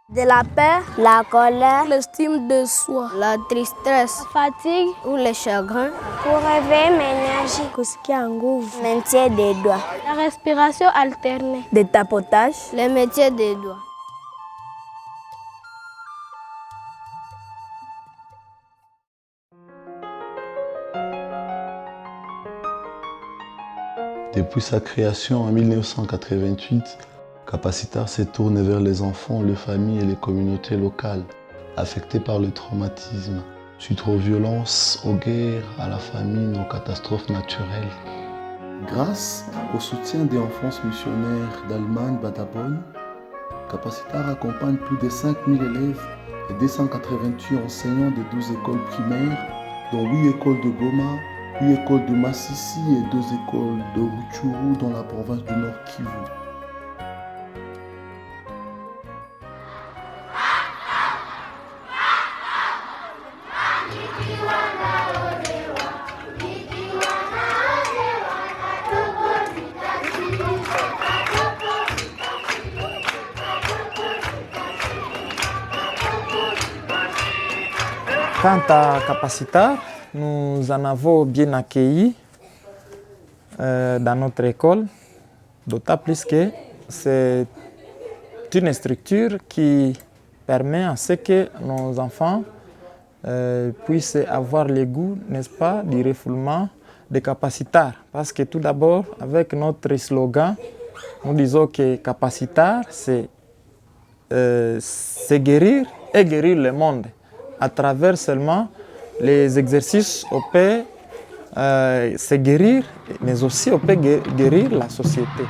De la peur, la colère, l'estime de soi, la tristesse, la fatigue ou le chagrin. Pour réveiller mon énergie, Kusikia nguvu, métier des doigts, la respiration alternée, des tapotages, le métier des doigts. Depuis sa création en 1988, Capacitar s'est tourné vers les enfants, les familles et les communautés locales affectées par le traumatisme, suite aux violences, aux guerres, à la famine, aux catastrophes naturelles. Grâce au soutien des enfances missionnaires d'Allemagne, Badabon, Capacitar accompagne plus de 5000 élèves et 288 enseignants de 12 écoles primaires, dont 8 écoles de Goma, 8 écoles de Massissi et 2 écoles de Rutshuru dans la province du Nord Kivu. Quant à Capacitar, nous en avons bien accueilli dans notre école, d'autant plus que c'est une structure qui permet à ce que nos enfants puissent avoir le goût, n'est-ce pas, du refoulement de Capacitar. Parce que tout d'abord, avec notre slogan, nous disons que Capacitar, c'est guérir et guérir le monde à travers seulement les exercices, on peut se guérir, mais aussi on peut guérir la société.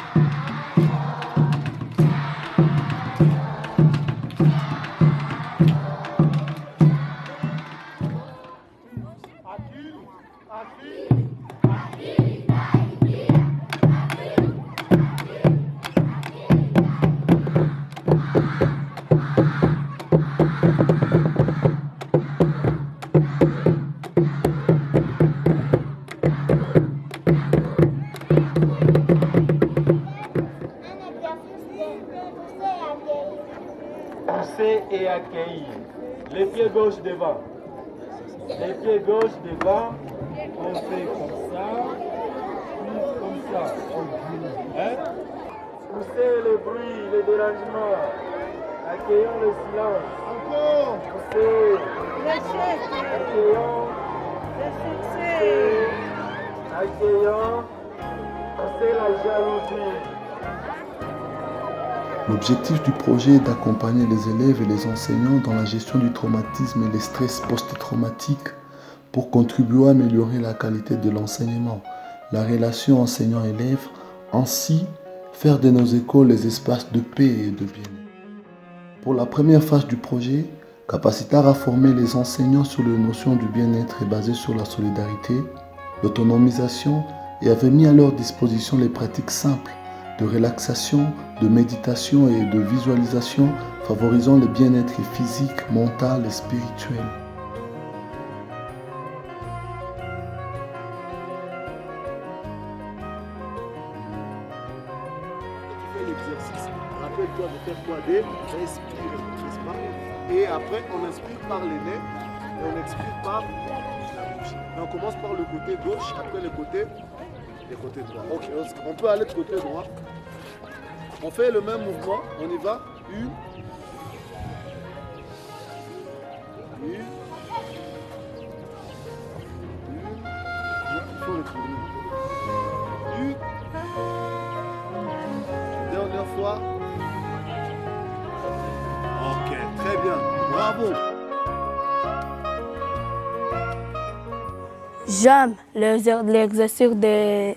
Et accueillir. Les pieds gauche devant. Les pieds gauche devant. On fait comme ça. Puis comme ça. Hein? Poussez le bruit, le dérangement. Accueillons le silence. Encore. Poussez. Accueillons. Accueillons. Poussez la jalousie. L'objectif du projet est d'accompagner les élèves et les enseignants dans la gestion du traumatisme et les stress post-traumatiques pour contribuer à améliorer la qualité de l'enseignement, la relation enseignant-élève, ainsi faire de nos écoles les espaces de paix et de bien-être. Pour la première phase du projet, Capacitar a formé les enseignants sur les notions du bien-être basées sur la solidarité, l'autonomisation et avait mis à leur disposition les pratiques simples de relaxation, de méditation et de visualisation favorisant le bien-être physique, mental et spirituel. Tu fais l'exercice, rappelle-toi de faire quoi? Respirer, n'est-ce pas? Et après, on inspire par les nez et on expire par la bouche. Et on commence par le côté gauche, après le côté droit. Ok, on peut aller de côté droit. On fait le même mouvement, on y va. Une. Il faut le tourner. Une. Dernière fois. Ok, très bien. Bravo. J'aime l'exercice de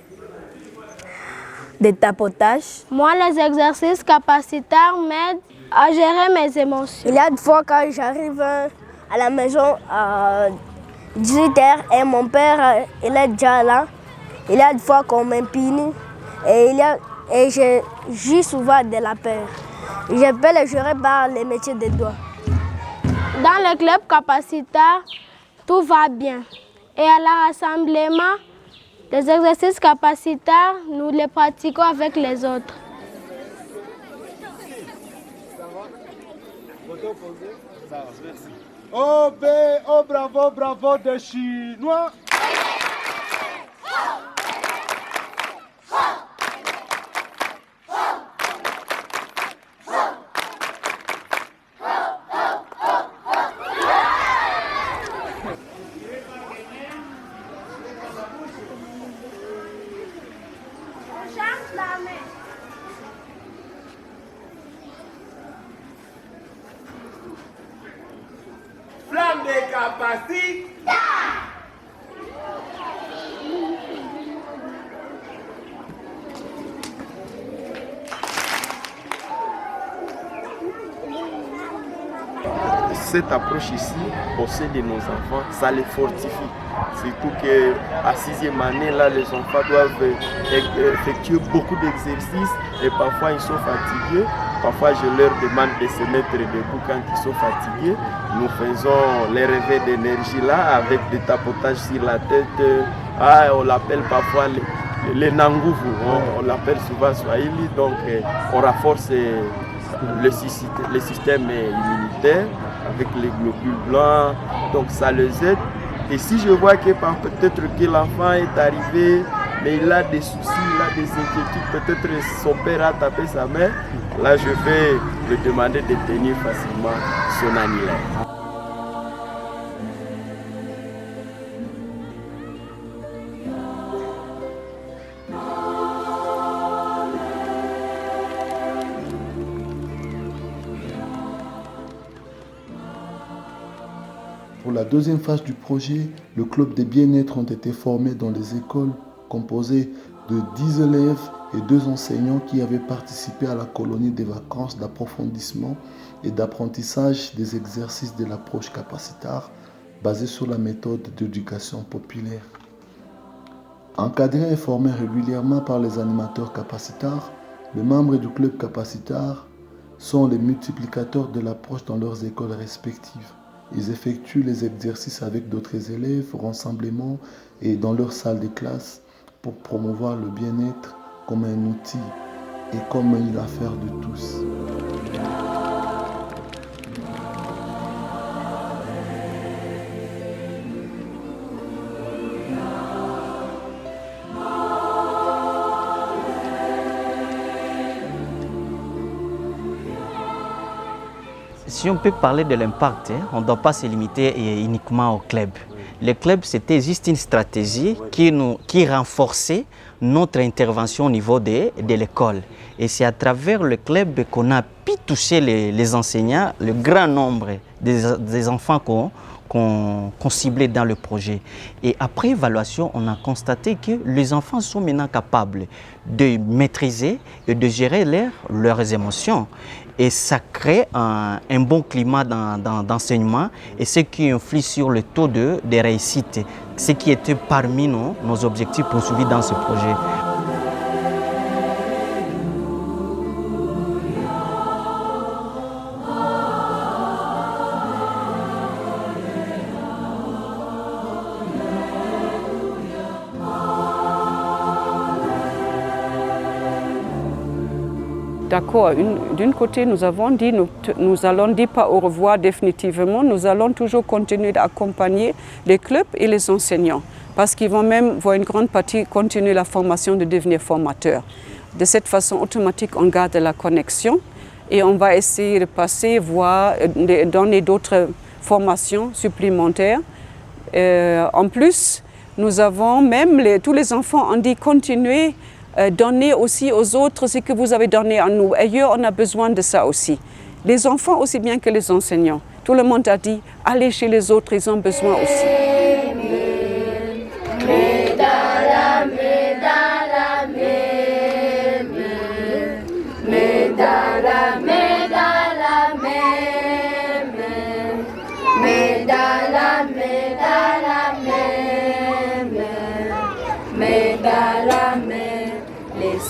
tapotage. Moi, les exercices Capacitar m'aident à gérer mes émotions. Il y a des fois quand j'arrive à la maison à 18h et mon père il est déjà là. Il y a des fois qu'on m'impunit et je joue souvent de la peur. Je peux le gérer par les métiers des doigts. Dans le club Capacitar, tout va bien. Et à la rassemblement, les exercices Capacitar, nous les pratiquons avec les autres. Côté opposé. Ça va, merci. Oh, bravo, bravo des Chinois. Flamme de capacité. Cette approche ici, au sein de nos enfants, ça les fortifie. Surtout qu'à 6e année, là, les enfants doivent effectuer beaucoup d'exercices et parfois ils sont fatigués. Parfois, je leur demande de se mettre debout quand ils sont fatigués. Nous faisons les réveils d'énergie là avec des tapotages sur la tête. On l'appelle parfois les nangouvou. On l'appelle souvent Swahili. Donc, on renforce le système immunitaire avec les globules blancs. Donc, ça les aide. Et si je vois que peut-être que l'enfant est arrivé, mais il a des soucis, il a des inquiétudes, peut-être son père a tapé sa mère, là je vais lui demander de tenir facilement son annulaire. Pour la deuxième phase du projet, le club des bien-être ont été formés dans les écoles composées de 10 élèves et 2 enseignants qui avaient participé à la colonie des vacances d'approfondissement et d'apprentissage des exercices de l'approche capacitaire basée sur la méthode d'éducation populaire. Encadrés et formés régulièrement par les animateurs capacitaires, les membres du club capacitaire sont les multiplicateurs de l'approche dans leurs écoles respectives. Ils effectuent les exercices avec d'autres élèves, rassemblements et dans leur salle de classe pour promouvoir le bien-être comme un outil et comme une affaire de tous. Si on peut parler de l'impact, on ne doit pas se limiter uniquement au club. Le club, c'était juste une stratégie qui renforçait notre intervention au niveau de l'école. Et c'est à travers le club qu'on a pu toucher les enseignants, le grand nombre des enfants qu'on ciblait dans le projet. Et après évaluation, on a constaté que les enfants sont maintenant capables de maîtriser et de gérer leurs émotions. Et ça crée un bon climat d'enseignement et ce qui influe sur le taux de réussite, ce qui était parmi nos objectifs poursuivis dans ce projet. D'accord, d'un côté nous avons dit nous allons dire pas au revoir définitivement, nous allons toujours continuer d'accompagner les clubs et les enseignants parce qu'ils vont même voir une grande partie continuer la formation de devenir formateurs. De cette façon automatique on garde la connexion et on va essayer de passer, voir, de donner d'autres formations supplémentaires. En plus, nous avons même, tous les enfants ont dit continuer donner aussi aux autres ce que vous avez donné à nous. Ailleurs, on a besoin de ça aussi. Les enfants aussi bien que les enseignants. Tout le monde a dit, allez chez les autres, ils ont besoin aussi.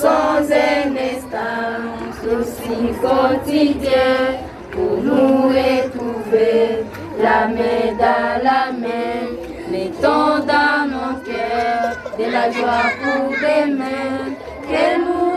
Sans un instant, souci quotidien pour nous retrouver la main dans la main. Mettons dans nos cœurs de la joie pour demain que nous